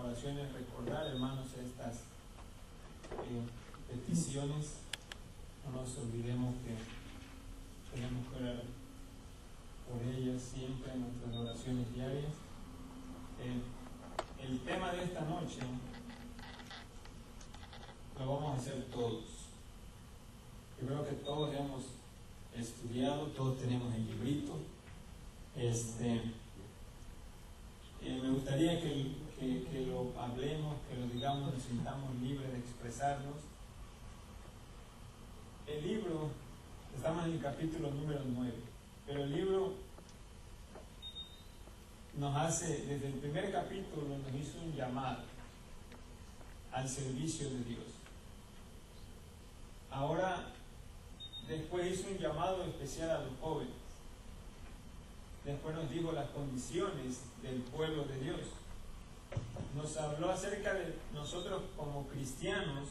oraciones recordar, hermanos, estas peticiones. No nos olvidemos que tenemos que orar por ellas siempre en nuestras oraciones diarias. El tema de esta noche lo vamos a hacer todos. Yo creo que todos hemos estudiado, todos tenemos el librito. Me gustaría que lo hablemos, que lo digamos, nos sintamos libres de expresarnos. El libro, estamos en el capítulo número 9, pero el libro nos hace, desde el primer capítulo nos hizo un llamado al servicio de Dios. Ahora, después hizo un llamado especial a los jóvenes. Después nos dijo las condiciones del pueblo de Dios. Nos habló acerca de nosotros como cristianos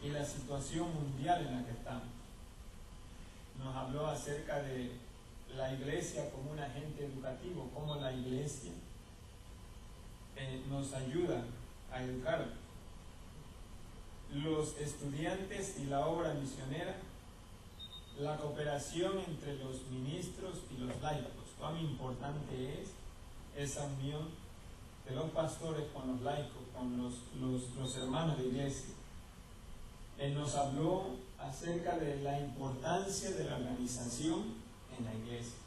y la situación mundial en la que estamos. Nos habló acerca de la iglesia como un agente educativo, cómo la iglesia nos ayuda a educar. Los estudiantes y la obra misionera, la cooperación entre los ministros y los laicos. Cuán importante es esa unión de los pastores con los laicos, con los hermanos de iglesia. Él nos habló acerca de la importancia de la organización en la iglesia.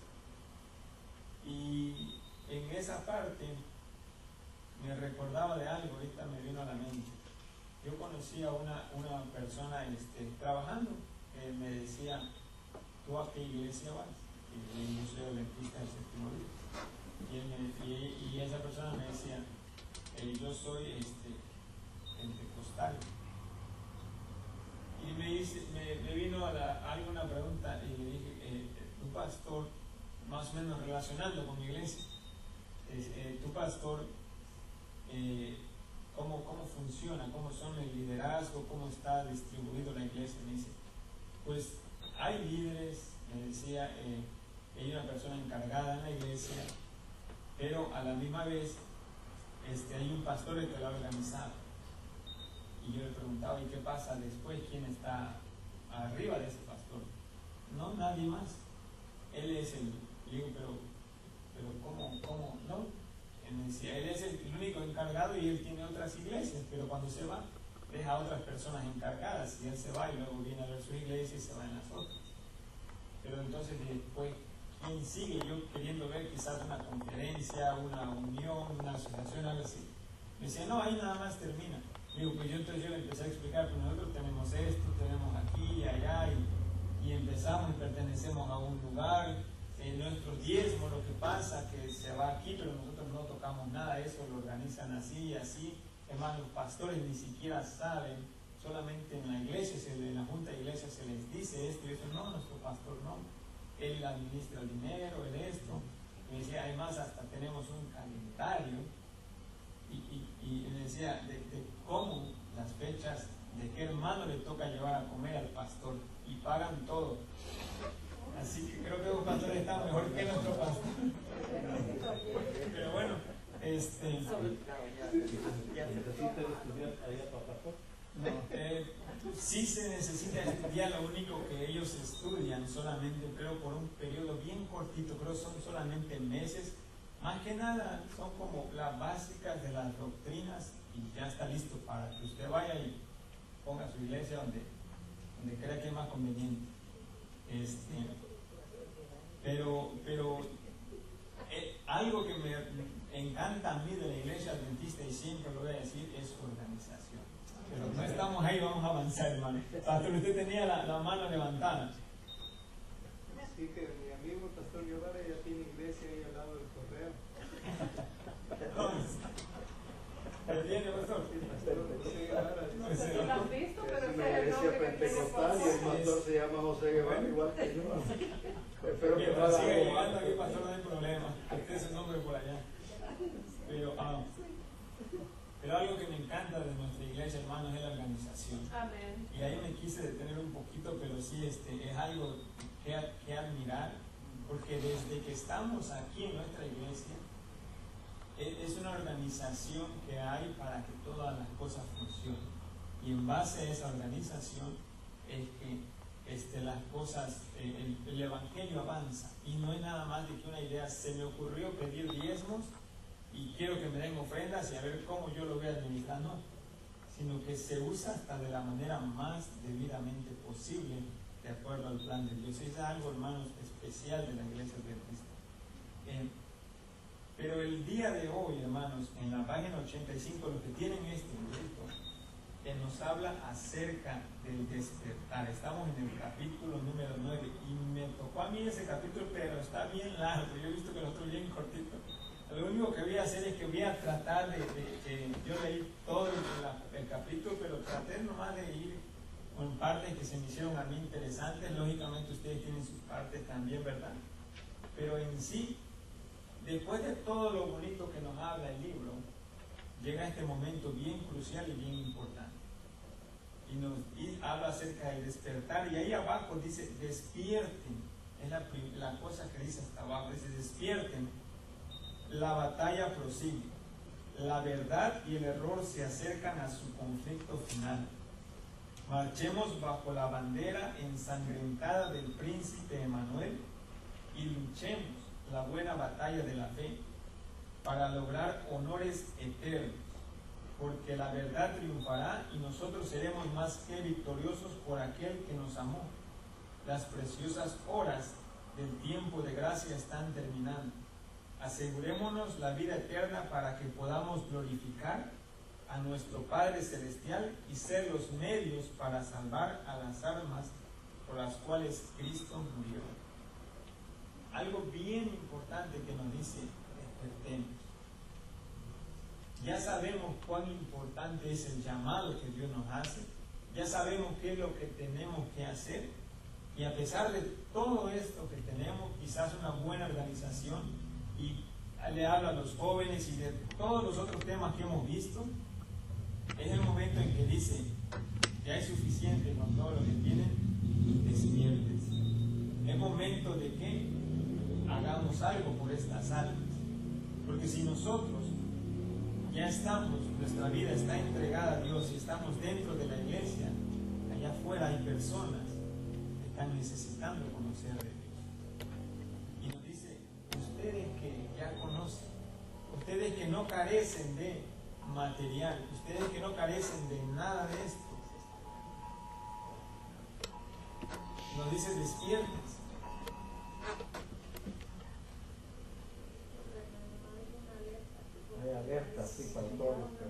Y en esa parte me recordaba de algo, ahorita me vino a la mente. Yo conocí a una persona trabajando, que me decía, ¿tú a qué iglesia vas? Y yo soy adventista del séptimo día. Y esa persona me decía, yo soy pentecostal. Y me vino a alguna pregunta y le dije, tu pastor, más o menos relacionando con mi iglesia, tu pastor, ¿cómo funciona? ¿Cómo son el liderazgo? ¿Cómo está distribuido la iglesia? Me dice, pues hay líderes, me decía, hay una persona encargada en la iglesia, pero a la misma vez hay un pastor que lo ha organizado. Y yo le preguntaba, ¿y qué pasa después? ¿Quién está arriba de ese pastor? No, nadie más. Él es el... Le digo, pero ¿cómo? No. Él me decía, él es el único encargado y él tiene otras iglesias, pero cuando se va, deja a otras personas encargadas y él se va y luego viene a ver su iglesia y se va en las otras. Pero entonces después, ¿quién sigue? Yo queriendo ver quizás una conferencia, una unión, una asociación, algo así. Me decía, no, ahí nada más termina. Digo, pues entonces yo le empecé a explicar, pues nosotros tenemos esto, tenemos aquí y allá, y empezamos y pertenecemos a un lugar, nuestro diezmo, lo que pasa, que se va aquí, pero nosotros no tocamos nada, eso lo organizan así y así. Hermanos, los pastores ni siquiera saben, solamente en la iglesia, en la junta de iglesia se les dice esto y eso, no, nuestro pastor no, él administra el dinero, él esto. Y me decía, además hasta tenemos un calendario. Y me decía de cómo las fechas, de qué hermano le toca llevar a comer al pastor, y pagan todo. Así que creo que los pastores están mejor que nuestro pastor. Pero bueno, sí se necesita estudiar, lo único que ellos estudian solamente, creo por un periodo bien cortito, creo son solamente meses. Más que nada son como las básicas de las doctrinas y ya está listo para que usted vaya y ponga su iglesia donde crea que es más conveniente. Pero algo que me encanta a mí de la iglesia adventista, y siempre lo voy a decir, es organización. Pero no estamos ahí, vamos a avanzar, hermano. Pastor, usted tenía la mano levantada. Sí, que mi amigo el pastor Guevara ya tiene iglesia ahí al lado del correo. ¿Pero tiene, pastor? Sí, pastor José Guevara. No sé si lo has visto, pero es ese una es el iglesia nombre que tiene pentecostal y el pastor se llama José Guevara, igual que yo. Espero que Mientras siga nada llegando aquí, pastor, no hay problema. Este es el nombre por allá. Pero algo que me encanta de nuestra iglesia, hermanos, es la organización. Amén. Y ahí me quise detener un poquito, pero sí, es algo que admirar, porque desde que estamos aquí en nuestra iglesia, es una organización que hay para que todas las cosas funcionen. Y en base a esa organización es que las cosas, el Evangelio avanza. Y no es nada más de que una idea, se me ocurrió pedir diezmos y quiero que me den ofrendas y a ver cómo yo lo voy a administrar, no. Sino que se usa hasta de la manera más debidamente posible, de acuerdo al plan de Dios. Es algo, hermanos, especial de la Iglesia Adventista. Pero el día de hoy, hermanos, en la página 85, los que tienen este libro, nos habla acerca del despertar. Estamos en el capítulo número 9 y me tocó a mí ese capítulo, pero está bien largo. Yo he visto que lo estoy bien cortito. Lo único que voy a hacer es que voy a tratar yo leí todo el capítulo, pero traté nomás de ir con partes que se me hicieron a mí interesantes. Lógicamente ustedes tienen sus partes también, ¿verdad? Pero en sí, después de todo lo bonito que nos habla el libro, llega este momento bien crucial y bien importante. Y habla acerca del despertar. Y ahí abajo dice, despierten. Es la cosa que dice hasta abajo. Dice, despierten. La batalla prosigue. La verdad y el error se acercan a su conflicto final. Marchemos bajo la bandera ensangrentada del príncipe Emanuel y luchemos la buena batalla de la fe para lograr honores eternos, porque la verdad triunfará y nosotros seremos más que victoriosos por aquel que nos amó. Las preciosas horas del tiempo de gracia están terminando. Asegurémonos la vida eterna para que podamos glorificar a nuestro Padre Celestial y ser los medios para salvar a las almas por las cuales Cristo murió. Algo bien importante que nos dice, despertemos. Ya sabemos cuán importante es el llamado que Dios nos hace, ya sabemos qué es lo que tenemos que hacer, y a pesar de todo esto que tenemos, quizás una buena organización, y le habla a los jóvenes y de todos los otros temas que hemos visto, es el momento en que dice, ya es suficiente con todo lo que tienen, despiertes. Es momento de que hagamos algo por estas almas, porque si nosotros ya estamos, nuestra vida está entregada a Dios y estamos dentro de la iglesia, allá afuera hay personas que están necesitando conocer de Dios. Y nos dice, ustedes que ya conocen, ustedes que no carecen de material, ustedes que no carecen de nada de esto, nos dice, despiertes. Hay alerta, sí, para todos los que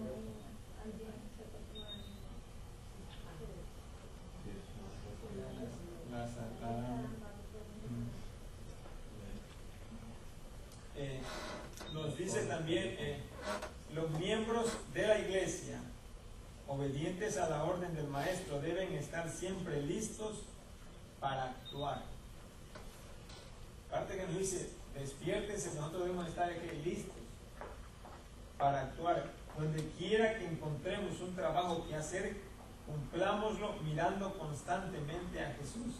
nos dice también, los miembros de la iglesia, obedientes a la orden del maestro, deben estar siempre listos para actuar. Aparte que nos dice, despiértense, nosotros debemos estar aquí listos para actuar. Donde quiera que encontremos un trabajo que hacer, cumplámoslo mirando constantemente a Jesús.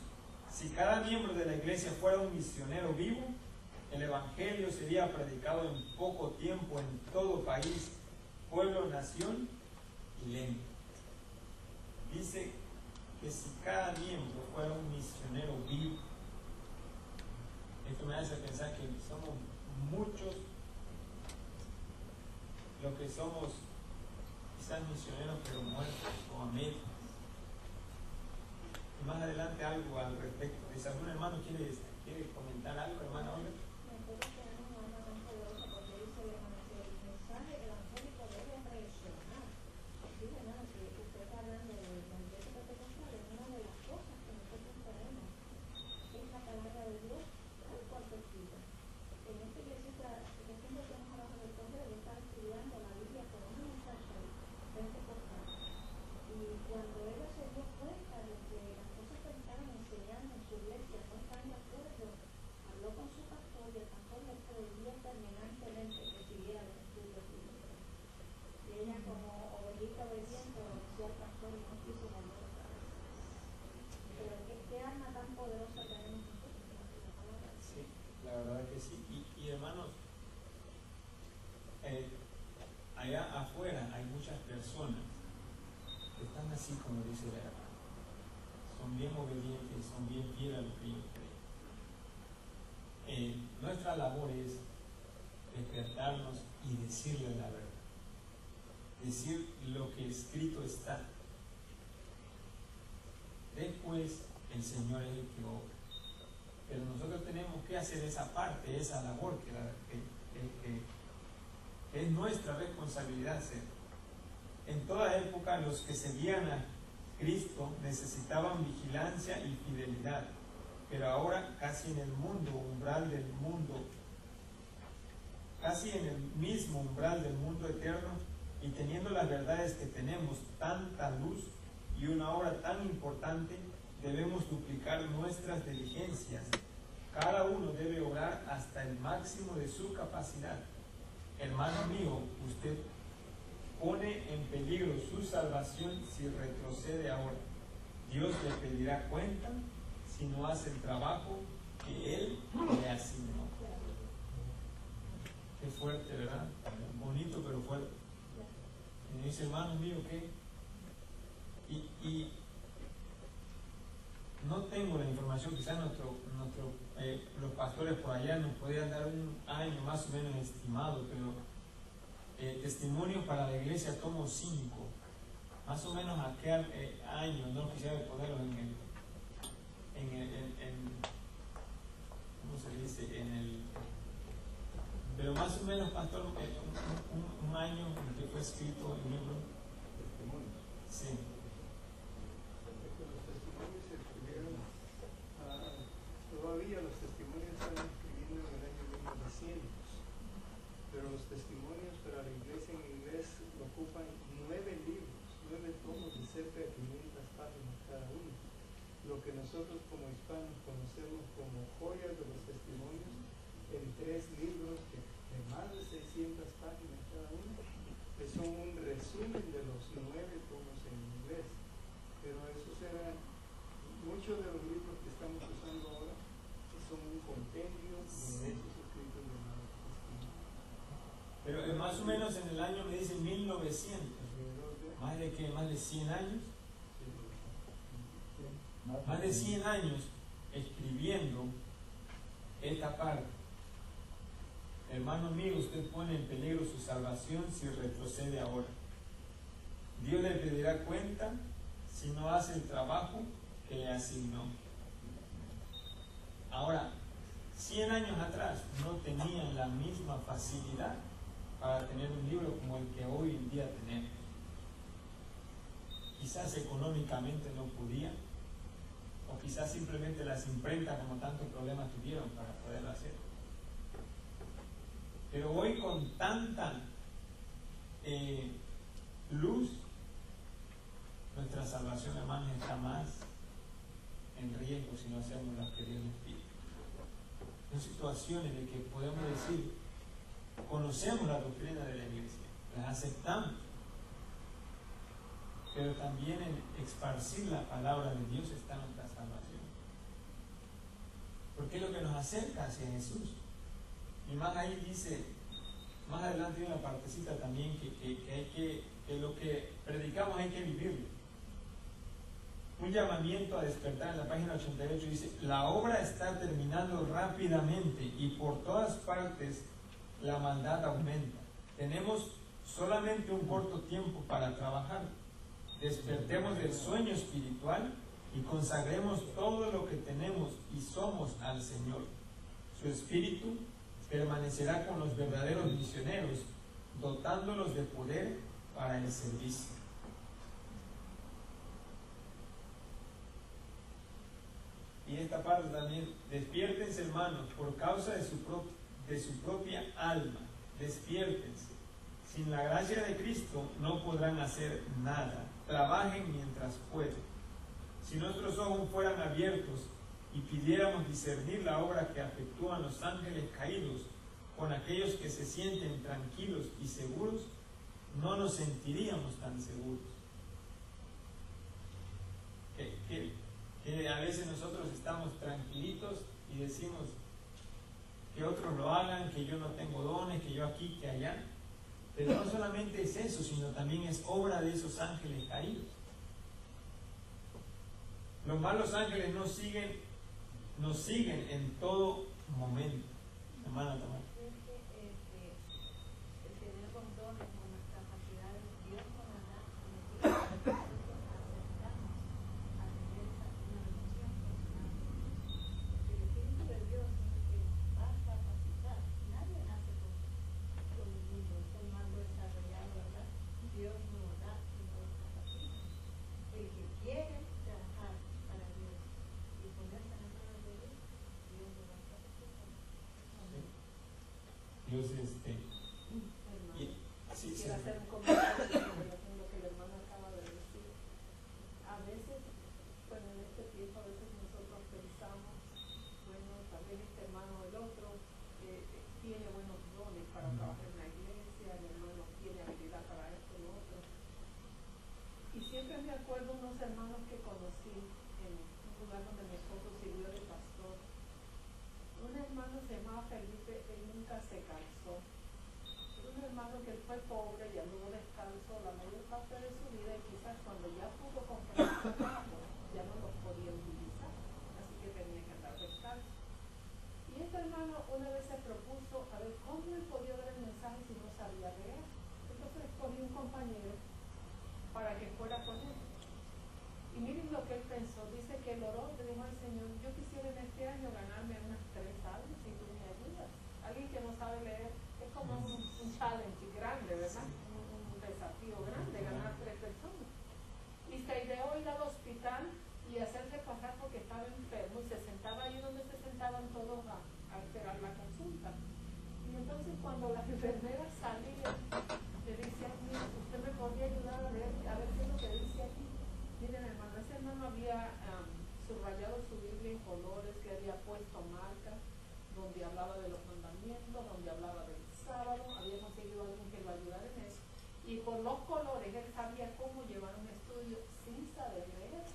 Si cada miembro de la iglesia fuera un misionero vivo, el evangelio sería predicado en poco tiempo en todo país, pueblo, nación y lengua. Dice que si cada miembro fuera un misionero vivo, esto me hace pensar que somos muchos lo que somos, quizás misioneros pero muertos o a medias. Y más adelante algo al respecto. Si algún hermano quiere comentar algo, hermana Olga. Con su afuera hay muchas personas que están así como dice la hermana. Son bien obedientes, son bien fieles a lo que ellos creen. Nuestra labor es despertarnos y decirle la verdad. Decir lo que escrito está. Después el Señor es el que obra. Pero nosotros tenemos que hacer esa parte, esa labor que es nuestra responsabilidad hacer. En toda época los que seguían a Cristo necesitaban vigilancia y fidelidad, pero ahora casi en el umbral del mundo, casi en el mismo umbral del mundo eterno, y teniendo las verdades que tenemos, tanta luz y una obra tan importante, debemos duplicar nuestras diligencias. Cada uno debe obrar hasta el máximo de su capacidad. Hermano mío, usted pone en peligro su salvación si retrocede ahora. Dios le pedirá cuenta si no hace el trabajo que Él le asignó. Qué fuerte, ¿verdad? Bonito, pero fuerte. Y me dice, hermano mío, ¿qué? Y no tengo la información, quizás los pastores por allá nos podrían dar un año más o menos estimado, pero testimonios para la iglesia tomo 5, más o menos a qué año, no quisiera ponerlos ¿cómo se dice? Pero más o menos, pastor, un año en que fue escrito el libro. Sí. Todavía los testimonios están escribiendo en el año 1900, pero los testimonios para la iglesia en inglés ocupan 9 libros, 9 tomos de cerca de 500 páginas cada uno. Lo que nosotros como hispanos conocemos como joyas de los testimonios en 3 libros de más de 600 páginas cada uno, que son un resumen de los 9 tomos en inglés. Pero esos eran muchos de los libros que estamos usando ahora, son un compendio de esos escritos de la Escritura. Pero más o menos en el año, me dicen 1900. ¿Más de qué? ¿Más de 100 años? Más de 100 años escribiendo esta parte. Hermano mío, usted pone en peligro su salvación si retrocede ahora. Dios le pedirá cuenta si no hace el trabajo que le asignó. Ahora, 100 años atrás no tenían la misma facilidad para tener un libro como el que hoy en día tenemos. Quizás económicamente no podían, o quizás simplemente las imprentas como tantos problemas tuvieron para poderlo hacer. Pero hoy con tanta luz, nuestra salvación, hermanos, está más en riesgo si no hacemos lo que Dios nos pide. Son situaciones de que podemos decir, conocemos la doctrina de la iglesia, las aceptamos, pero también en esparcir la palabra de Dios está nuestra salvación. Porque es lo que nos acerca hacia Jesús. Y más ahí dice, más adelante hay una partecita también que lo que predicamos hay que vivirlo. Un llamamiento a despertar en la página 88 dice, la obra está terminando rápidamente y por todas partes la maldad aumenta. Tenemos solamente un corto tiempo para trabajar. Despertemos del sueño espiritual y consagremos todo lo que tenemos y somos al Señor. Su Espíritu permanecerá con los verdaderos misioneros, dotándolos de poder para el servicio. Y esta parte también, despiértense, hermanos, por causa de su propia alma, despiértense. Sin la gracia de Cristo no podrán hacer nada. Trabajen mientras pueden. Si nuestros ojos fueran abiertos y pidiéramos discernir la obra que efectúan los ángeles caídos con aquellos que se sienten tranquilos y seguros, no nos sentiríamos tan seguros. Que a veces nosotros estamos tranquilitos y decimos que otros lo hagan, que yo no tengo dones, que yo aquí, que allá. Pero no solamente es eso, sino también es obra de esos ángeles caídos. Los malos ángeles nos siguen en todo momento. Hermana Tamara. Dios Quiero hacer un comentario sobre lo que el hermano acaba de decir. A veces, bueno, en este tiempo, a veces nosotros pensamos, bueno, tal vez este hermano o el otro tiene buenos dones para trabajar en la iglesia, el hermano tiene habilidad para esto y lo otro. Y siempre me acuerdo unos hermanos que conocí en un lugar donde mi esposo sirvió de pastor. Un hermano se llamaba Felipe, él nunca se calzó. Un hermano que él fue pobre y anduvo descalzo la mayor parte de su vida, y quizás cuando ya pudo comprar zapatos ya no los podía utilizar, así que tenía que andar descalzo. Y este hermano una vez se propuso a ver cómo él podía dar el mensaje si no sabía leer. Entonces escogió un compañero para que fuera con él. Y miren lo que él pensó. Dice que él oró, le dijo al Señor: yo quisiera en este año ganarme unas 3 almas si tú me ayudas. Alguien que no sabe leer es como un challenge grande, ¿verdad? Un desafío grande, ganar 3 personas. Y se ideó ir al hospital y hacerse pasar porque estaba enfermo, y se sentaba ahí donde se sentaban todos a esperar la consulta. Y entonces cuando las enfermeras salían, le decían: mira, usted me podría ayudar a leer, a ver qué es lo que dice aquí. Miren, hermano, ese hermano había subrayado su Biblia en colores, que había puesto marcas donde hablaba de los mandamientos, donde hablaba del sábado, había conseguido a alguien que lo ayudara en eso, y por los colores él sabía cómo llevar un estudio sin saber leer.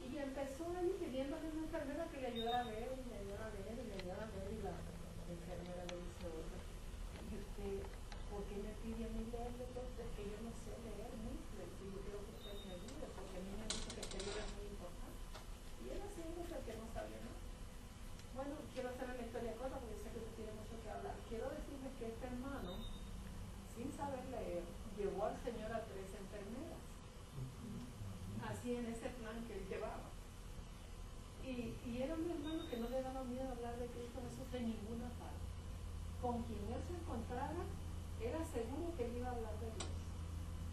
Y empezó ahí pidiéndole a una enfermera que le ayudara a leer, y le ayudara a leer, y le ayudara a leer, y la enfermera le dice: oiga, ¿y usted por qué me pide a mí leer? Entonces, que yo no sé leer, ¿no? Le digo: yo quiero que usted me ayude, porque a mí me dice que este libro es muy importante. Y él así es el que no sabía nada. Bueno, quiero hacer la historia corta porque sé que usted tiene mucho que hablar. Quiero decirles que este hermano, sin saber leer, llevó al Señor a 3 enfermeras. Así en ese plan que él llevaba. Y era un hermano que no le daba miedo hablar de Cristo Jesús de ninguna parte. Con quien él se encontrara, era seguro que él iba a hablar de Dios.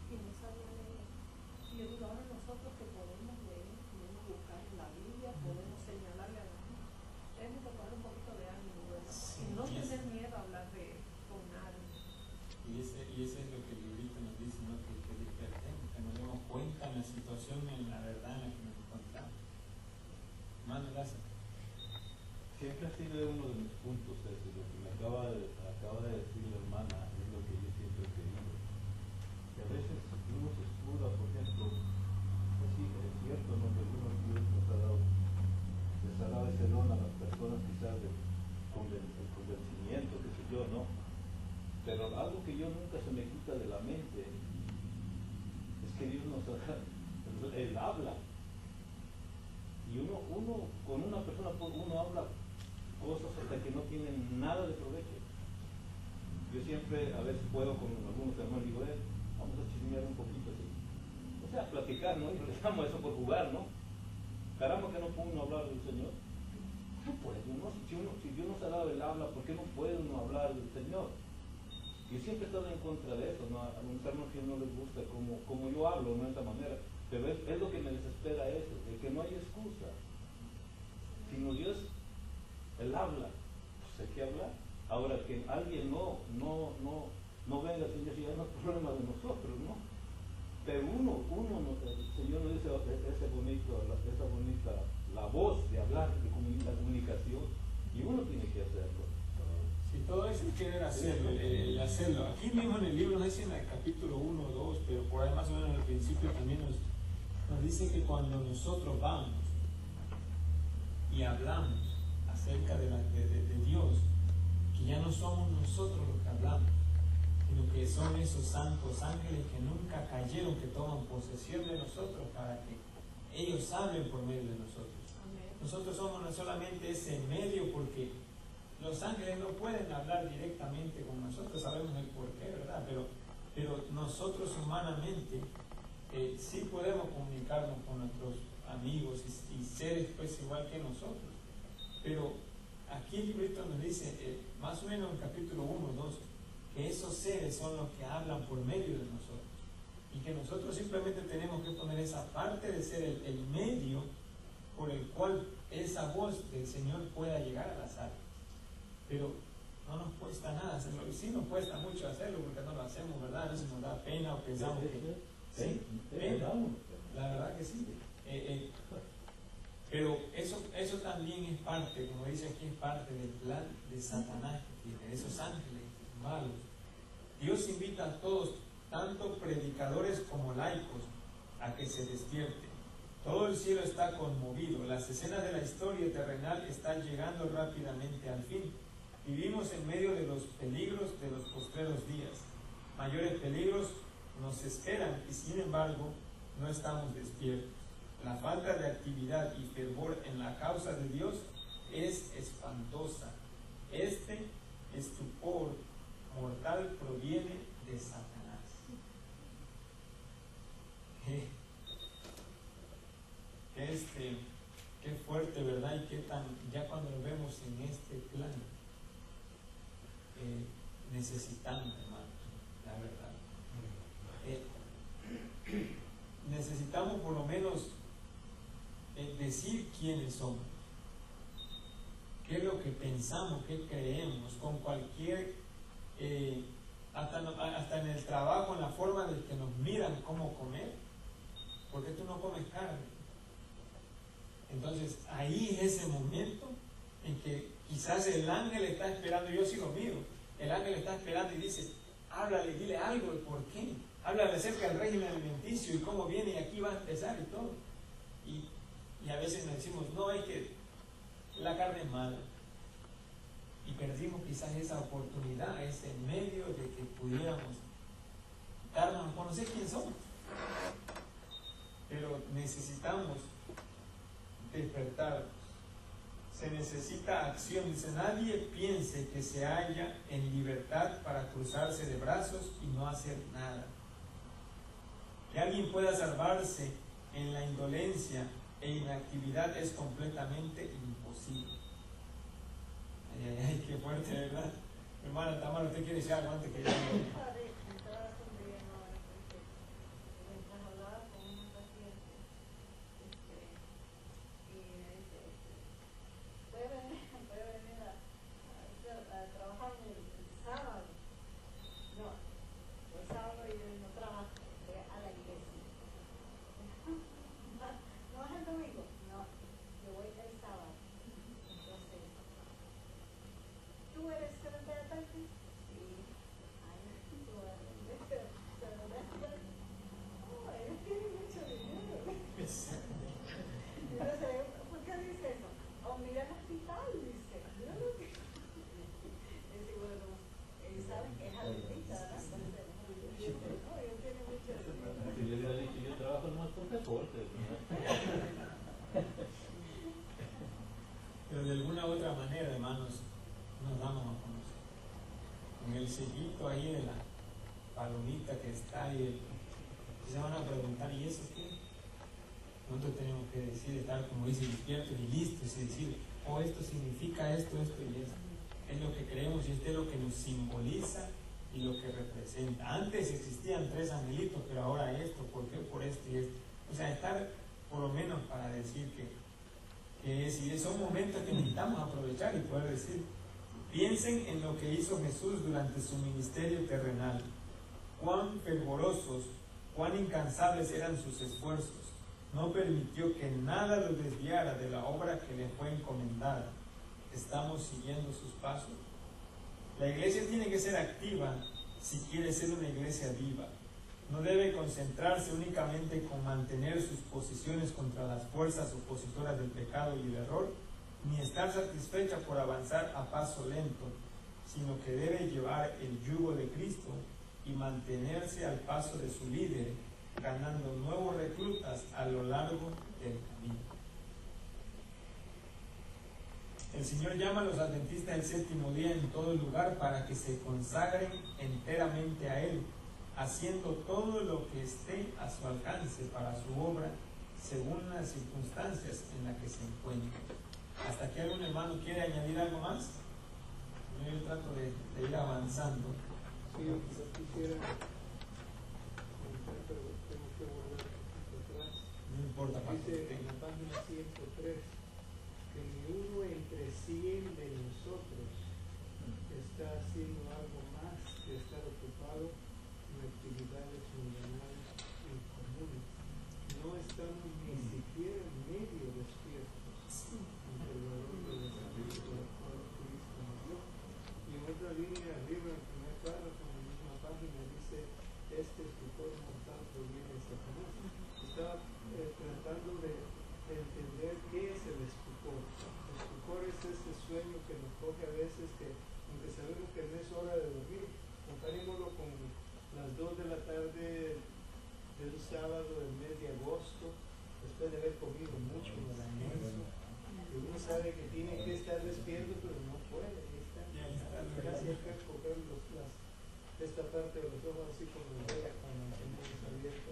Y no sabía leer. Y yo digo: ahora nosotros que podemos leer, podemos buscar en la Biblia, podemos señalarle a la gente, tenemos que poner un poquito de ánimo, ¿verdad? Y no tener miedo a hablar de con nadie. Y ese es lo que el librito nos dice, ¿no? Que despertemos, que nos demos cuenta en la situación, en la verdad en la que nos encontramos. Hermano, gracias. Siempre ha sido uno de mis puntos ese, lo que me acaba de decir la hermana, es lo que yo siempre he querido. Que a veces uno se escuda, por ejemplo, pues sí, es cierto, ¿no? Que algunos Dios les ha dado ese don a las personas quizás de convencimiento, qué sé yo, ¿no? Pero algo que yo nunca se me quita de la mente es que Dios nos ha, Él habla. Y uno con una persona, uno habla cosas hasta que no tienen nada de provecho. Yo siempre, a veces puedo con algunos hermanos, digo: vamos a chismear un poquito así. O sea, platicar, ¿no? Y rezamos eso por jugar, ¿no? Caramba, que no puede uno hablar del Señor. No puede uno, si Dios nos ha dado el habla, ¿por qué no puede uno hablar del Señor? Yo siempre he estado en contra de eso, ¿no? A algunos hermanos que no les gusta como yo hablo, no de esta manera. Pero es lo que me desespera eso, de que no hay excusa. Sino Dios, Él habla, pues hay que hablar. Ahora que alguien no venga a decir: ya no es problema de nosotros, ¿no? Pero el Señor nos dice esa bonita, la voz de hablar, de la comunicación, y uno tiene que hacerlo. Si todo eso hay que ver hacerlo. Aquí mismo en el libro no dice en el capítulo 1 o 2, pero por ahí más o menos al principio también nos dice que cuando nosotros vamos y hablamos acerca de Dios, que ya no somos nosotros los que hablamos, sino que son esos santos ángeles que nunca cayeron, que toman posesión de nosotros para que ellos hablen por medio de nosotros. Amén. Nosotros somos no solamente ese medio, porque los ángeles no pueden hablar directamente con nosotros, sabemos el porqué, ¿verdad? Pero nosotros humanamente sí podemos comunicarnos con nuestros amigos y seres pues igual que nosotros. Pero aquí el librito nos dice, más o menos en el capítulo 1, 2, que esos seres son los que hablan por medio de nosotros. Y que nosotros simplemente tenemos que poner esa parte de ser el medio por el cual esa voz del Señor pueda llegar a las almas. Pero no nos cuesta nada hacerlo. Y sí nos cuesta mucho hacerlo porque no lo hacemos, ¿verdad? A veces nos da pena o pensamos que... Sí, pena. La verdad que sí. Pero eso también es parte, como dice aquí, es parte del plan de Satanás que tiene, esos ángeles malos. Dios invita a todos, tanto predicadores como laicos, a que se despierten. Todo el cielo está conmovido, las escenas de la historia terrenal están llegando rápidamente al fin. Vivimos en medio de los peligros de los postreros días. Mayores peligros nos esperan y sin embargo no estamos despiertos. La falta de actividad y fervor en la causa de Dios es espantosa. Este estupor mortal proviene de Satanás. Qué fuerte, ¿verdad? Y qué tan, ya cuando lo vemos en este plan, necesitamos, hermanos, la verdad. Necesitamos por lo menos decir quiénes somos, qué es lo que pensamos, qué creemos, con cualquier, hasta en el trabajo, en la forma de que nos miran cómo comer. ¿Por qué tú no comes carne? Entonces ahí es ese momento en que quizás el ángel está esperando, yo sí lo miro, el ángel está esperando y dice, háblale, dile algo, ¿el por qué? Háblale acerca del régimen alimenticio y cómo viene y aquí va a empezar y todo. Y a veces nos decimos, no, es que la carne es mala. Y perdimos quizás esa oportunidad, ese medio de que pudiéramos darnos a conocer quién somos. Pero necesitamos despertarnos. Se necesita acción. Dice, nadie piense que se halla en libertad para cruzarse de brazos y no hacer nada. Que alguien pueda salvarse en la indolencia e inactividad es completamente imposible. Ay, qué fuerte, ¿verdad? Hermana Tamara, ¿usted quiere decir algo antes que yo? Pero de alguna u otra manera, hermanos, nos damos a conocer. En el sellito ahí de la palomita que está ahí, se van a preguntar, ¿y eso qué? Nosotros tenemos que decir, estar como dice, despiertos y listos y decir, oh, esto significa esto, esto y esto. Es lo que creemos y esto es lo que nos simboliza y lo que representa. Antes existían 3 angelitos, pero ahora esto, ¿por qué? Por esto y esto. O sea, estar por lo menos para decir que son momentos que necesitamos aprovechar y poder decir, piensen en lo que hizo Jesús durante su ministerio terrenal, cuán fervorosos, cuán incansables eran sus esfuerzos. No permitió que nada lo desviara de la obra que le fue encomendada. ¿Estamos siguiendo sus pasos? La iglesia tiene que ser activa si quiere ser una iglesia viva. No debe concentrarse únicamente con mantener sus posiciones contra las fuerzas opositoras del pecado y el error, ni estar satisfecha por avanzar a paso lento, sino que debe llevar el yugo de Cristo y mantenerse al paso de su líder, ganando nuevos reclutas a lo largo del camino. El Señor llama a los adventistas del séptimo día en todo lugar para que se consagren enteramente a Él, haciendo todo lo que esté a su alcance para su obra, según las circunstancias en las que se encuentre. ¿Hasta aquí algún hermano quiere añadir algo más? Yo trato de ir avanzando. Sí, yo quisiera comentar, pero tengo que volver un poquito atrás. No importa, Dice en la página 103 que ni uno entre 100 de nosotros está haciendo algo más que estar ocupado en actividades mundanas en común. No estamos ni siquiera medio despiertos ante el valor de la salud por la cual Cristo murió. Y en otra línea arriba, en el primer párrafo, en la misma página, dice: este estupor mortal proviene de Satanás. Está tratando de entender qué es el estupor. El estupor es ese sueño que nos coge a veces, que aunque sabemos que no es hora de dormir, comparémoslo con las 2 de la tarde de un sábado del mes de agosto, después de haber comido mucho en el almuerzo, y uno sabe que tiene que estar despierto, pero no puede. Casi acá coger esta parte de los ojos así como el dedo cuando tenemos abierto.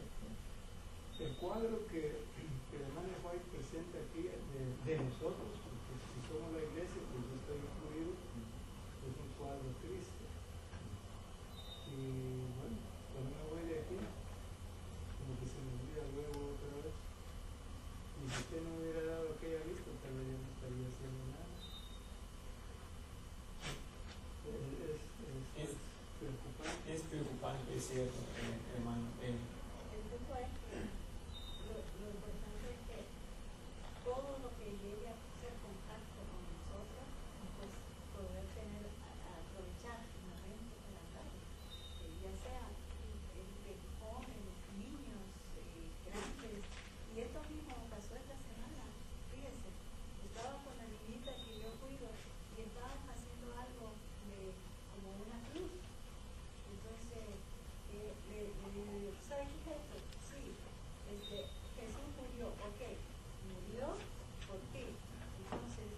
El cuadro que el hermano White presenta aquí de nosotros, porque si somos la iglesia, pues yo estoy incluido, es un cuadro triste. Y bueno, cuando me voy de aquí, como que se me olvida luego otra vez. Y si usted no hubiera dado aquella vista, tal vez yo no estaría haciendo nada. Es preocupante. Es preocupante, es cierto, hermano. El punto es que lo importante es que todo lo que llegue a ser contacto con nosotros, pues poder tener, aprovechar el momento de la tarde, ya sea de jóvenes, niños, grandes. Y esto mismo pasó esta semana, fíjese, estaba con la niñita que yo cuido y estaban haciendo algo como una cruz. Entonces, ¿sabes qué es esto? Sí, Jesús murió, ok, murió por ti. Entonces,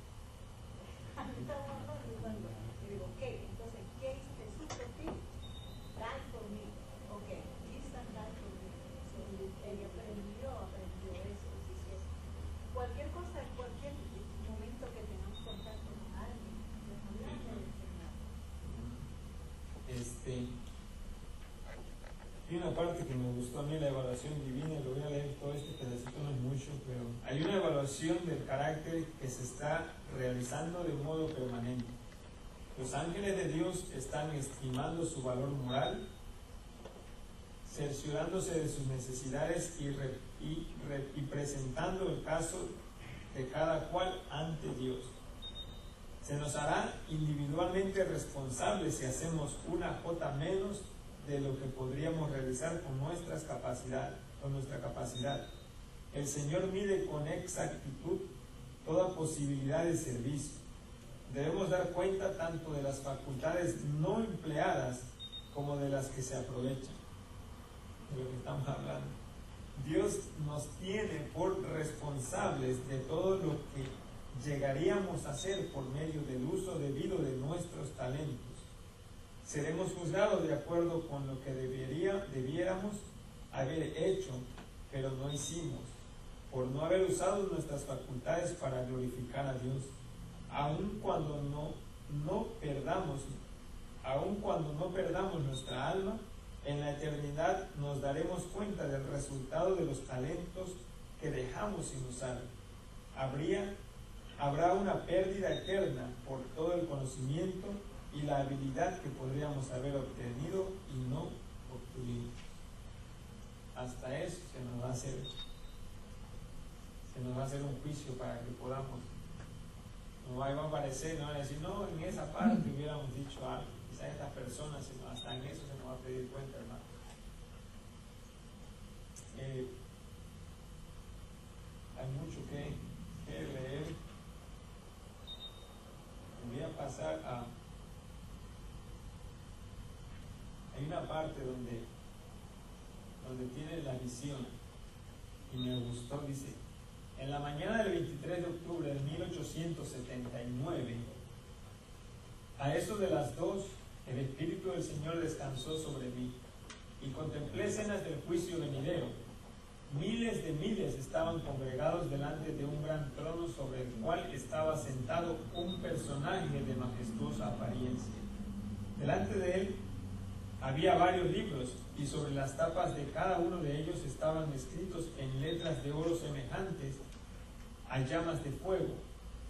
a mí estaba hablando, y digo, ok, entonces, ¿qué hizo Jesús por ti? Die for me, ok, Jesus died for me. So, ella aprendió eso. Así que cualquier cosa, en cualquier momento que tengamos contacto con alguien, nos hablamos del Señor. Hay una parte que me gustó a mí, la evaluación divina, lo voy a leer todo este pedacito, no es mucho, pero hay una evaluación del carácter que se está realizando de modo permanente. Los ángeles de Dios están estimando su valor moral, cerciorándose de sus necesidades y presentando el caso de cada cual ante Dios. Se nos hará individualmente responsables si hacemos una jota menos de lo que podríamos realizar con nuestra capacidad. El Señor mide con exactitud toda posibilidad de servicio. Debemos dar cuenta tanto de las facultades no empleadas como de las que se aprovechan. De lo que estamos hablando. Dios nos tiene por responsables de todo lo que llegaríamos a hacer por medio del uso debido de nuestros talentos. Seremos juzgados de acuerdo con lo que debiéramos haber hecho, pero no hicimos, por no haber usado nuestras facultades para glorificar a Dios. Aun cuando no perdamos nuestra alma, en la eternidad nos daremos cuenta del resultado de los talentos que dejamos sin usar. Habrá una pérdida eterna por todo el conocimiento y la habilidad que podríamos haber obtenido y no obtuvimos. Hasta eso se nos va a hacer un juicio para que podamos. No va a aparecer, no va a decir, no, en esa parte hubiéramos dicho algo. Quizás estas personas, hasta en eso se nos va a pedir cuenta, hermano. Hay mucho que leer. Voy a pasar a hay una parte donde tiene la visión y me gustó, dice: en la mañana del 23 de octubre de 1879, a eso de las 2, el Espíritu del Señor descansó sobre mí y contemplé escenas del juicio venidero. Miles de miles estaban congregados delante de un gran trono sobre el cual estaba sentado un personaje de majestuosa apariencia. Delante de él había varios libros, y sobre las tapas de cada uno de ellos estaban escritos en letras de oro semejantes a llamas de fuego,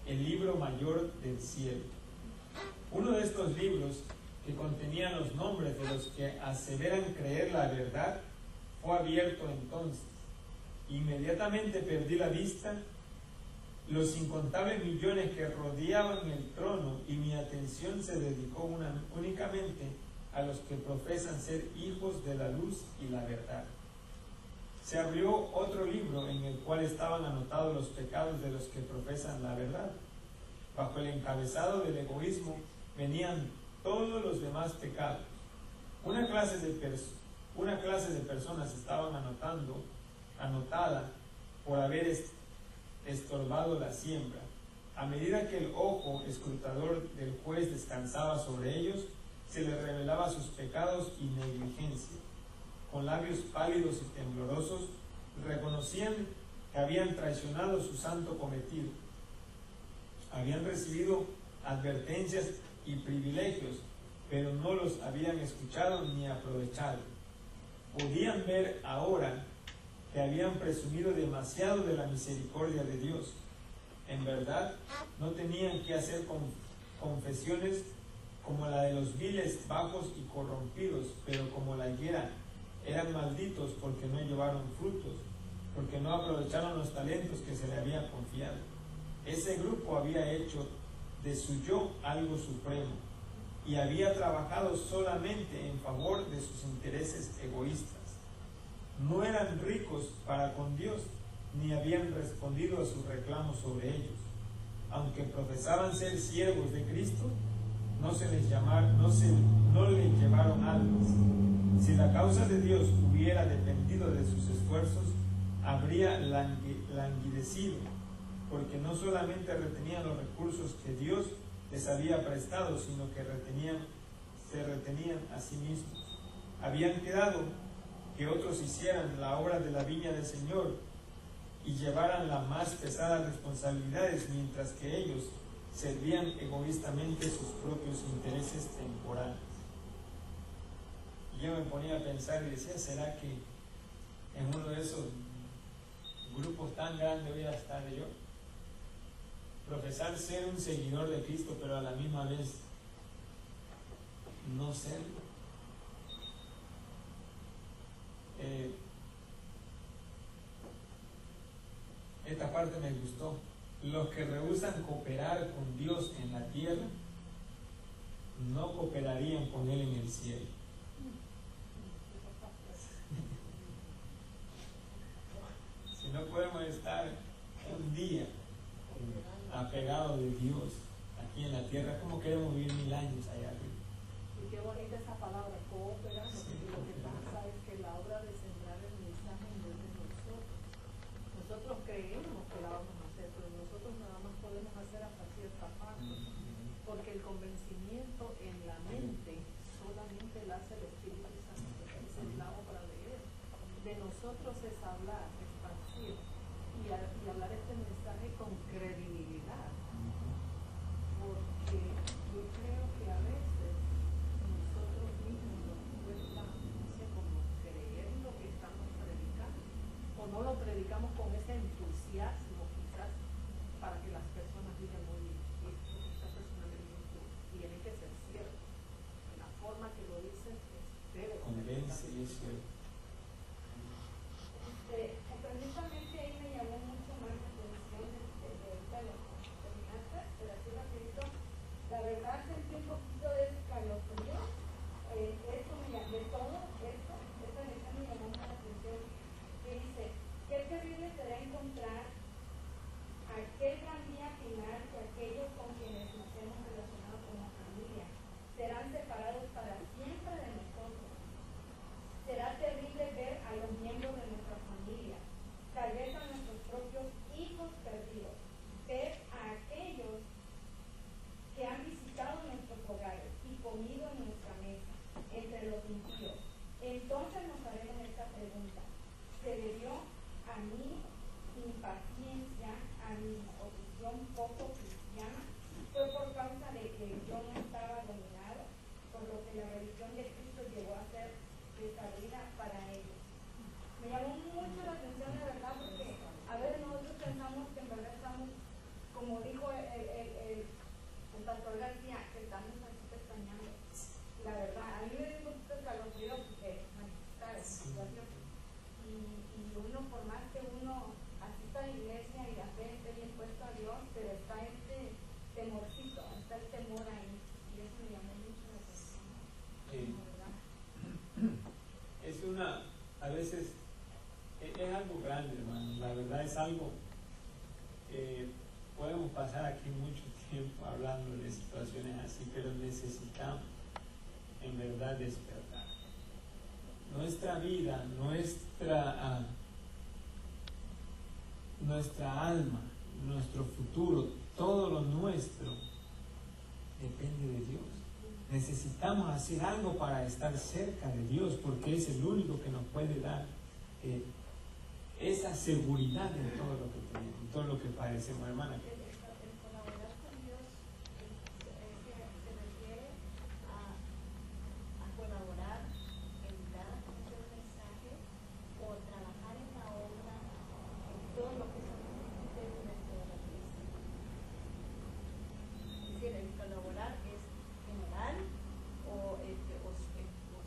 el libro mayor del cielo. Uno de estos libros, que contenían los nombres de los que aseveran creer la verdad, fue abierto entonces. Inmediatamente perdí la vista, los incontables millones que rodeaban el trono, y mi atención se dedicó únicamente a los que profesan ser hijos de la luz y la verdad. Se abrió otro libro en el cual estaban anotados los pecados de los que profesan la verdad. Bajo el encabezado del egoísmo venían todos los demás pecados. Una clase de personas estaban anotada por haber estorbado la siembra. A medida que el ojo escrutador del juez descansaba sobre ellos, se les revelaba sus pecados y negligencia. Con labios pálidos y temblorosos, reconocían que habían traicionado su santo cometido. Habían recibido advertencias y privilegios, pero no los habían escuchado ni aprovechado. Podían ver ahora que habían presumido demasiado de la misericordia de Dios. En verdad, no tenían que hacer confesiones como la de los viles, bajos y corrompidos, pero como la higuera, eran malditos porque no llevaron frutos, porque no aprovecharon los talentos que se le habían confiado. Ese grupo había hecho de su yo algo supremo y había trabajado solamente en favor de sus intereses egoístas. No eran ricos para con Dios, ni habían respondido a sus reclamos sobre ellos. Aunque profesaban ser siervos de Cristo, no le llevaron almas. Si la causa de Dios hubiera dependido de sus esfuerzos, habría languidecido, porque no solamente retenían los recursos que Dios les había prestado, sino que se retenían a sí mismos. Habían quedado que otros hicieran la obra de la viña del Señor y llevaran las más pesadas responsabilidades, mientras que ellos servían egoístamente sus propios intereses temporales. Y yo me ponía a pensar y decía: ¿será que en uno de esos grupos tan grandes voy a estar yo? Profesar ser un seguidor de Cristo, pero a la misma vez no serlo. Esta parte me gustó. Los que rehúsan cooperar con Dios en la tierra no cooperarían con Él en el cielo. Si no podemos estar un día apegados de Dios aquí en la tierra, ¿cómo queremos vivir 1000 años allá arriba? Y qué bonita esa palabra, cooperar, porque lo que pasa es que la obra de sembrar el mensaje en vez de nosotros creemos que la vamos a hacer, pero nosotros nada más podemos hacer hasta cierta parte, porque el convencimiento en la mente solamente lo hace el Espíritu Santo, esa es la obra de Él. De nosotros es hablar, esparcir y hablar este mensaje con credibilidad, porque yo creo que a veces nosotros mismos nos cuesta, no sé, como creer lo que estamos predicando, o no lo predicamos con ese entusiasmo quizás para que las personas digan: oye, esta persona me dijo, tiene que ser cierto. La forma que lo dice debe convence y es cierto. Precisamente ahí me llamó mucho más la atención pero así rapidito. La verdad sentí un poquito de escalofrío. Eso me llamó, de todo esto, esta lección me llamó más la atención. Que dice: qué terrible será encontrar aquel gran día final que aquella oiga, tía, que estamos así pestañando. La verdad, a mí me dio un poquito de calofrío porque, bueno, está la situación. Y uno, por más que uno asista a la iglesia y la fe esté bien puesto a Dios, pero está este temorcito, está el temor ahí. Y eso me llamó mucho la atención. ¿Verdad? Es a veces, es algo grande, hermano. La verdad es algo que podemos pasar aquí mucho tiempo hablando de situaciones así, pero necesitamos en verdad despertar. Nuestra vida, nuestra alma, nuestro futuro, todo lo nuestro depende de Dios. Necesitamos hacer algo para estar cerca de Dios, porque es el único que nos puede dar esa seguridad en todo lo que tenemos, en todo lo que padecemos, hermana. El colaborar con Dios se refiere a colaborar en dar a conocer el mensaje o trabajar en la obra, en todo lo que son los ministerios dentro de la iglesia. Es decir, el colaborar es general o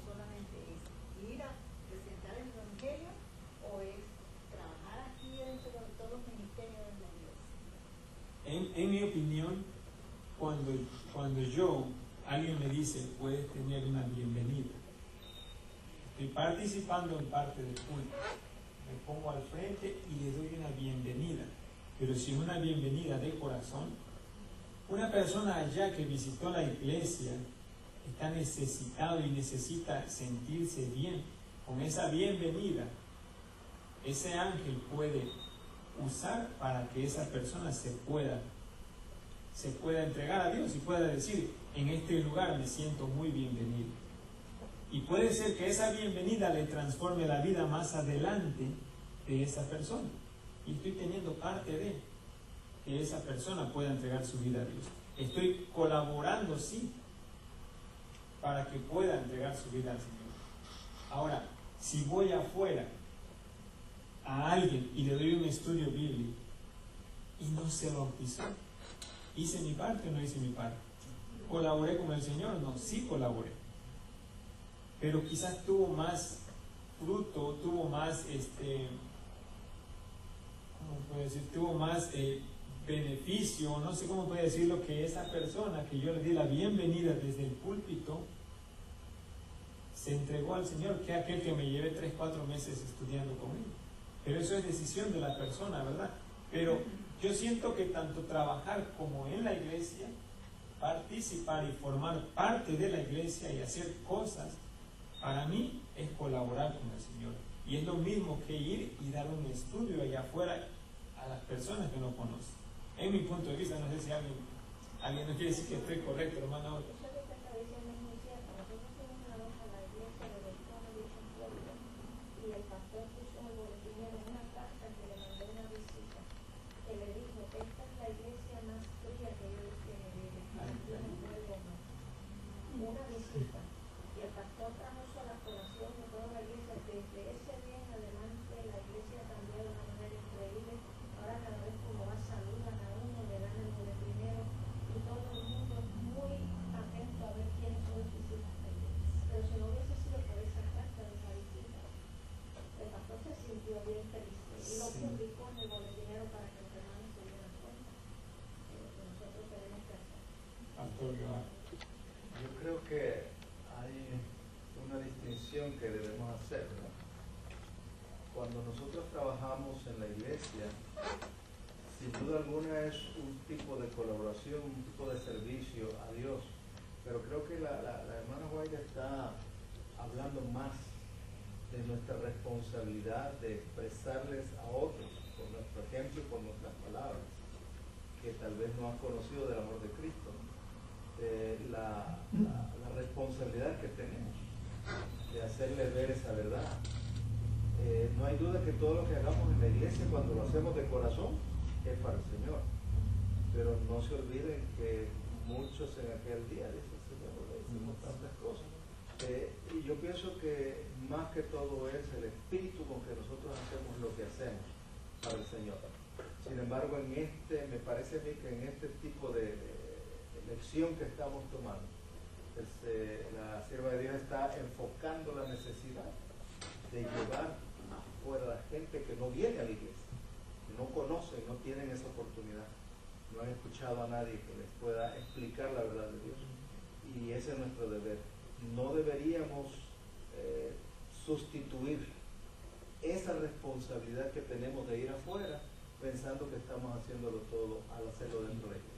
solamente es ir a presentar el evangelio o es trabajar aquí dentro de todos los ministerios de la iglesia. En mi opinión, cuando alguien me dice, puedes tener una bienvenida, estoy participando en parte del culto, me pongo al frente y le doy una bienvenida, pero si una bienvenida de corazón, una persona allá que visitó la iglesia está necesitado y necesita sentirse bien. Con esa bienvenida, ese ángel puede usar para que esa persona se pueda entregar a Dios y pueda decir, en este lugar me siento muy bienvenido. Y puede ser que esa bienvenida le transforme la vida más adelante de esa persona. Y estoy teniendo parte de que esa persona pueda entregar su vida a Dios. Estoy colaborando, sí, para que pueda entregar su vida al Señor. Ahora, si voy afuera a alguien y le doy un estudio bíblico y no se bautizó, ¿hice mi parte o no hice mi parte? ¿Colaboré con el Señor? No, sí colaboré. Pero quizás tuvo más fruto, tuvo más, ¿cómo puedo decir? Tuvo más beneficio, no sé cómo puede decirlo, que esa persona que yo le di la bienvenida desde el púlpito se entregó al Señor, que aquel que me llevé 3-4 meses estudiando con él. Pero eso es decisión de la persona, ¿verdad? Pero yo siento que tanto trabajar como en la iglesia, participar y formar parte de la iglesia y hacer cosas, para mí es colaborar con el Señor. Y es lo mismo que ir y dar un estudio allá afuera a las personas que no conocen. En mi punto de vista, no sé si alguien no quiere decir que estoy correcto, hermano. Eso que te está diciendo es muy cierto. Nosotros fuimos una vez a la iglesia de Beltrán de Florida y el pastor puso en el boletín en una carta que le mandó una visita, que le dijo, esta es la iglesia más fría que yo he visto en mi vida. Yo no vuelvo más. Una visita. Y el pastor trajo eso a la colación de toda la iglesia. Desde ese día en adelante la iglesia cambió de una manera increíble. Ahora cada vez como más saludan a uno, le dan el boletinero y todo el mundo muy atento a ver quiénes son los visitantes. Pero si no hubiese sido por esa carta de esa visita, el pastor se sintió bien feliz y lo publicó en el boletinero para que los hermanos se dieran cuenta de lo que nosotros tenemos que hacer. Pastor Joan. Yo creo que hay una distinción que debemos hacer, ¿no? Cuando nosotros trabajamos en la iglesia, sin duda alguna es un tipo de colaboración, un tipo de servicio a Dios, pero creo que la hermana White está hablando más de nuestra responsabilidad de expresarles a otros, por nuestro ejemplo y por nuestras palabras, que tal vez no han conocido del amor de Cristo, la responsabilidad que tenemos de hacerles ver esa verdad. No hay duda que todo lo que hagamos en la iglesia, cuando lo hacemos de corazón, es para el Señor. Pero no se olviden que muchos en aquel día dicen, Señor, le hicimos tantas cosas. Y yo pienso que más que todo es el espíritu con que nosotros hacemos lo que hacemos para el Señor. Sin embargo, me parece a mí que en este tipo de lección que estamos tomando. La sierva de Dios está enfocando la necesidad de llevar afuera a la gente que no viene a la iglesia, que no conocen, no tienen esa oportunidad, no han escuchado a nadie que les pueda explicar la verdad de Dios. Y ese es nuestro deber. No deberíamos sustituir esa responsabilidad que tenemos de ir afuera pensando que estamos haciéndolo todo al hacerlo dentro de la iglesia.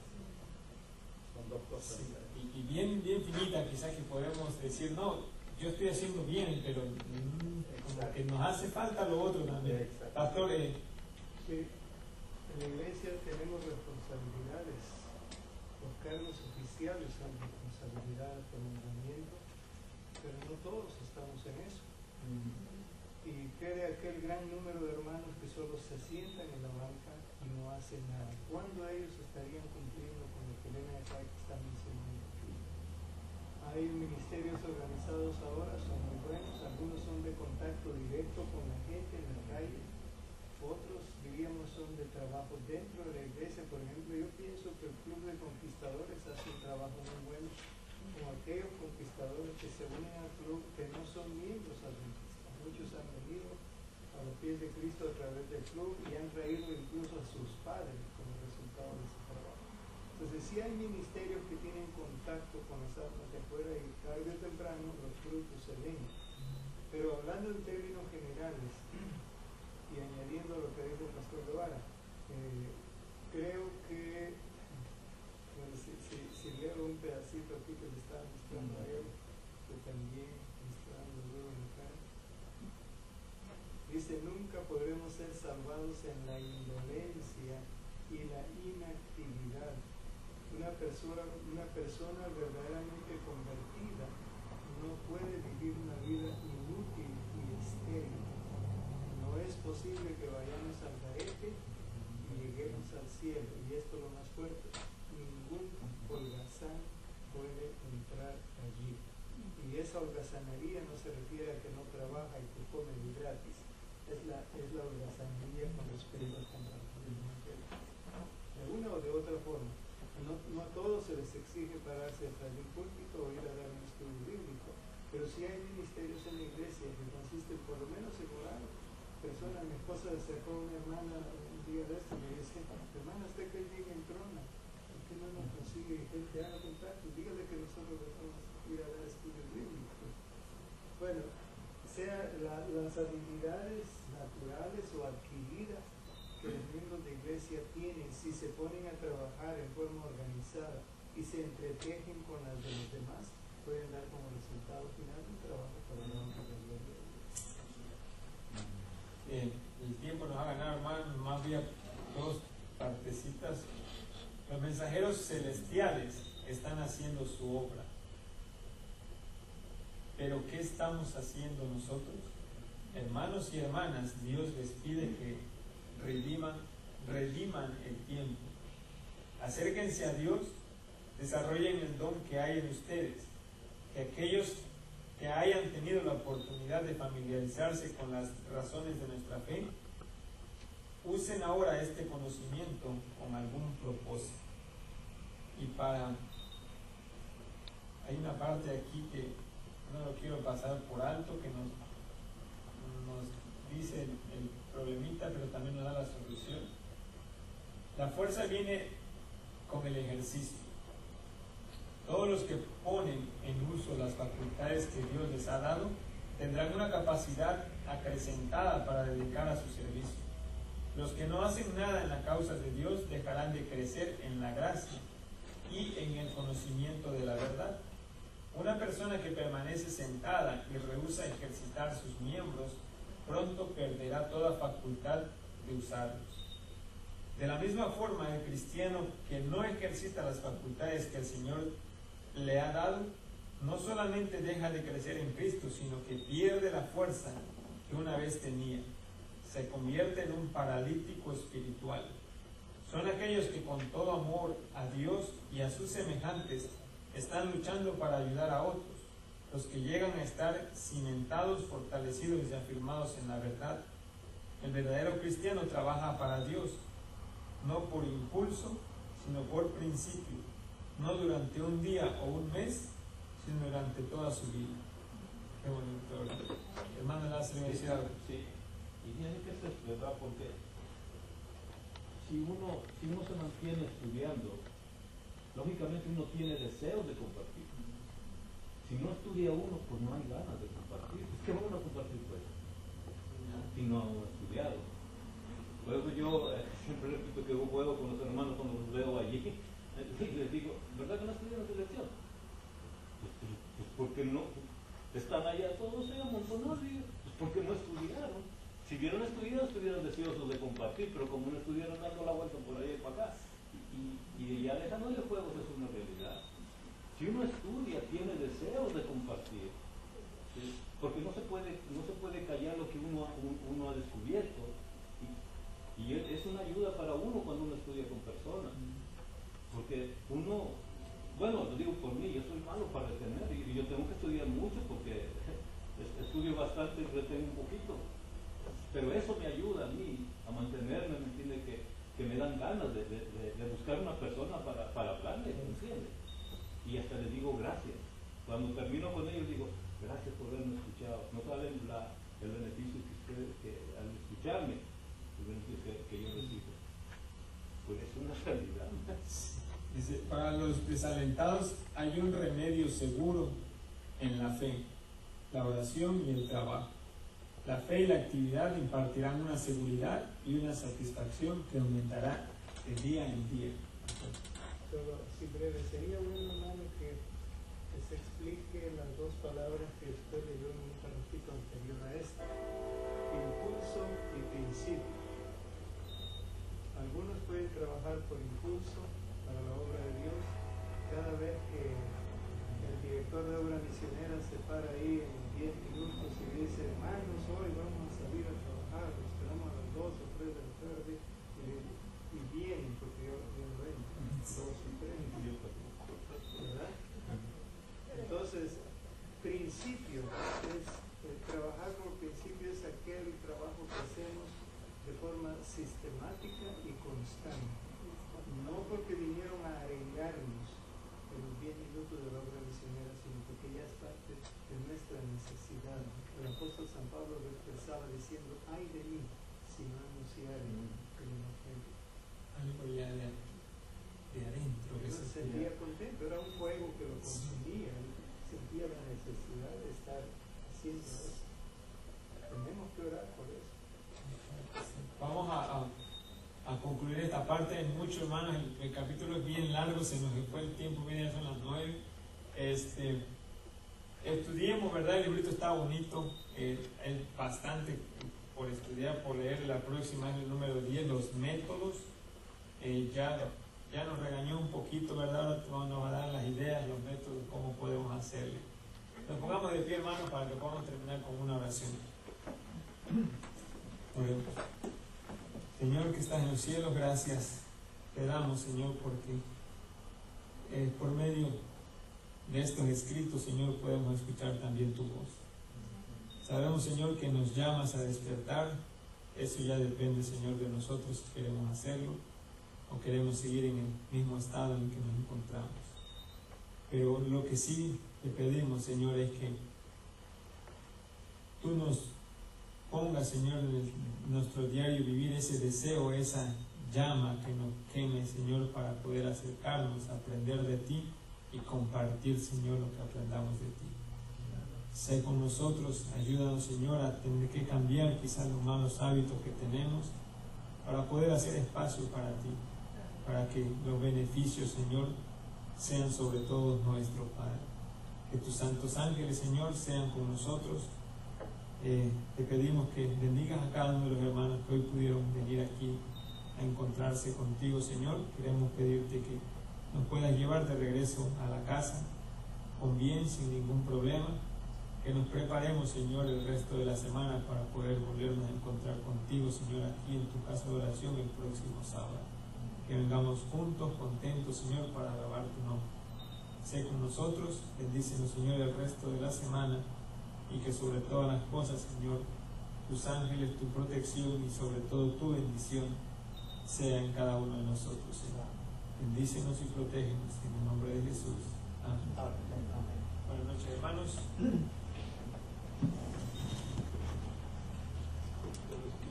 Son dos cosas. Sí, y bien finita, quizás que podemos decir, no, yo estoy haciendo bien, pero como que nos hace falta lo otro también. Exacto. Pastor, Sí, en la iglesia tenemos responsabilidades. Los cargos oficiales son responsabilidades por nombramiento, pero no todos estamos en eso. Y quede aquel gran número de hermanos que solo se sientan en la banca y no hacen nada. ¿Cuándo ellos estarían cumpliendo con lo que Elena acá está mencionando aquí? Hay ministerios organizados ahora, son muy buenos, algunos son de contacto directo con la gente en la calle, otros diríamos son de trabajo dentro de la iglesia. Por ejemplo, yo pienso que el Club de Conquistadores hace un trabajo muy bueno, como aquellos conquistadores que se unen al club que no son miembros adventistas. Muchos han venido a los pies de Cristo a través del club y han traído incluso a sus padres como resultado de ese trabajo. Entonces, sí hay ministerios que tienen contacto con las almas de afuera y tarde o temprano los frutos se ven. Pero hablando en términos generales y añadiendo lo que dijo el pastor Guevara, creo que, bueno, si leo un pedacito aquí que le estaba mostrando a él, que también me está dando luego en la cara. Dice, nunca podremos ser salvados en la indolencia y la inactividad. Una persona verdaderamente convertida no puede vivir una vida inútil y estéril. No es posible que vayamos al garete y lleguemos al cielo. Y esto es lo más fuerte. Ningún holgazán puede entrar allí. Y esa holgazanería no se refiere a que no trabaja y que come de gratis. Es la holgazanería con respecto al compartir el evangelio. De una o de otra forma. No a todos se les exige pararse atrás de un púlpito o ir a dar un estudio bíblico, pero sí hay ministerios en la iglesia que consisten por lo menos en orar. Mi esposa sacó a una hermana un día de esto y me dice, hermana, usted que llega en trona, ¿por qué no nos consigue gente haga contacto? Dígale que nosotros le vamos a ir a dar estudios bíblicos. Bueno, sea las habilidades naturales o adquiridas que los miembros de iglesia tienen, si se ponen a trabajar en forma organizada y se entretejen con las de los demás, pueden dar como resultado final un trabajo para la honra de Dios. el tiempo nos ha ganado, hermano, más bien dos partecitas. Los mensajeros celestiales están haciendo su obra. Pero ¿qué estamos haciendo nosotros? Hermanos y hermanas, Dios les pide que rediman el tiempo. Acérquense a Dios, desarrollen el don que hay en ustedes. Que aquellos que hayan tenido la oportunidad de familiarizarse con las razones de nuestra fe, usen ahora este conocimiento con algún propósito. Y hay una parte aquí que no lo quiero pasar por alto, que nos dice el problemita, pero también nos da la solución. La fuerza viene con el ejercicio. Todos los que ponen en uso las facultades que Dios les ha dado tendrán una capacidad acrecentada para dedicar a su servicio. Los que no hacen nada en la causa de Dios dejarán de crecer en la gracia y en el conocimiento de la verdad. Una persona que permanece sentada y rehúsa ejercitar sus miembros pronto perderá toda facultad de usarlos. De la misma forma, el cristiano que no ejercita las facultades que el Señor le ha dado, no solamente deja de crecer en Cristo, sino que pierde la fuerza que una vez tenía. Se convierte en un paralítico espiritual. Son aquellos que con todo amor a Dios y a sus semejantes están luchando para ayudar a otros, los que llegan a estar cimentados, fortalecidos y afirmados en la verdad. El verdadero cristiano trabaja para Dios, no por impulso, sino por principio. no durante un día o un mes, sino durante toda su vida. Qué bonito, ¿verdad? Hermano Lázaro, me decía algo. Sí, y tiene que ser verdad, porque si uno se mantiene estudiando, lógicamente uno tiene deseos de compartir. Si no estudia uno, pues no hay ganas de compartir. Es que vamos a compartir pues, si no hemos estudiado. Por eso yo siempre repito que yo juego con los hermanos cuando los veo allí y les digo, ¿verdad que no estudiaron su lección? Pues porque no, están allá todos amontonados, pues porque no estudiaron. Si hubieran estudiado, estuvieran deseosos de compartir, pero como no estuvieron dando la vuelta por ahí y para acá, y ya dejándole juegos es una realidad. Si uno estudia, tiene deseos de compartir, ¿sí? Porque no se puede callar lo que uno ha descubierto, y es una ayuda para uno cuando uno estudia con personas, porque uno, bueno, lo digo por mí, yo soy malo para retener, y yo tengo que estudiar mucho porque estudio bastante y retengo un poquito, pero eso me ayuda a mí a mantenerme, ¿me entiende? Que me dan ganas de buscar una persona para hablarle, ¿me entiende? Y hasta les digo gracias. Cuando termino con ellos digo, gracias por haberme escuchado. No saben el beneficio que ustedes, que al escucharme, el beneficio que yo recibo. Pues es una realidad. Dice, para los desalentados hay un remedio seguro en la fe, la oración y el trabajo. La fe y la actividad impartirán una seguridad y una satisfacción que aumentará de día en día. Solo así breve, sería bueno, hermano, que se explique las dos palabras que usted leyó en un parrafito anterior a esta: impulso y principio. Algunos pueden trabajar por impulso para la obra de Dios. Cada vez que el director de obra misionera se para ahí en 10 minutos y dice, hermanos, hoy vamos a salir a trabajar, nos esperamos a las 2 o 3 de la tarde, y vienen, porque yo no vengo, 2 y 3, ¿verdad? Entonces, principio es, trabajar por principio es aquel trabajo que hacemos de forma sistemática y constante, no porque vinieron a arengarnos en los 10 minutos de la obra misionera, sino porque ya es parte de nuestra necesidad. El apóstol San Pablo lo expresaba diciendo, ay de mí si no anunciar el evangelio. Algo ya de adentro que Él se sentía contento, era un fuego que lo consumía, él sentía la necesidad de estar haciendo eso. Tenemos que orar por eso. Vamos a concluir esta parte. Mucho, hermanos, el capítulo es bien largo, se nos fue el tiempo, ya son las 9. Estudiemos, ¿verdad? El librito está bonito, es bastante por estudiar, por leer. La próxima es el número 10, los métodos. Ya nos regañó un poquito, ¿verdad? Ahora nos va a dar las ideas, los métodos, cómo podemos hacerlo. Nos pongamos de pie, hermanos, para que podamos terminar con una oración. Oremos. Señor que estás en los cielos, gracias te damos, Señor, porque por medio de estos escritos, Señor, podemos escuchar también tu voz. Sabemos, Señor, que nos llamas a despertar. Eso ya depende, Señor, de nosotros si queremos hacerlo o queremos seguir en el mismo estado en el que nos encontramos. Pero lo que sí te pedimos, Señor, es que tú nos pongas, Señor, en nuestro diario vivir ese deseo, esa llama que nos queme, Señor, para poder acercarnos, aprender de ti y compartir, Señor, lo que aprendamos de ti. Sé con nosotros, ayúdanos, Señor, a tener que cambiar quizás los malos hábitos que tenemos para poder hacer espacio para ti, para que los beneficios, Señor, sean sobre todo nuestro Padre. Que tus santos ángeles, Señor, sean con nosotros. Te pedimos que bendigas a cada uno de los hermanos que hoy pudieron venir aquí a encontrarse contigo, Señor. Queremos pedirte que nos puedas llevar de regreso a la casa con bien, sin ningún problema. Que nos preparemos, Señor, el resto de la semana para poder volvernos a encontrar contigo, Señor, aquí en tu casa de oración el próximo sábado. Que vengamos juntos, contentos, Señor, para alabar tu nombre. Sé con nosotros, bendícenos, Señor, el resto de la semana, y que sobre todas las cosas, Señor, tus ángeles, tu protección y sobre todo tu bendición sea en cada uno de nosotros, Señor. Bendícenos y protégenos en el nombre de Jesús. Amén. Amén. Buenas noches, hermanos.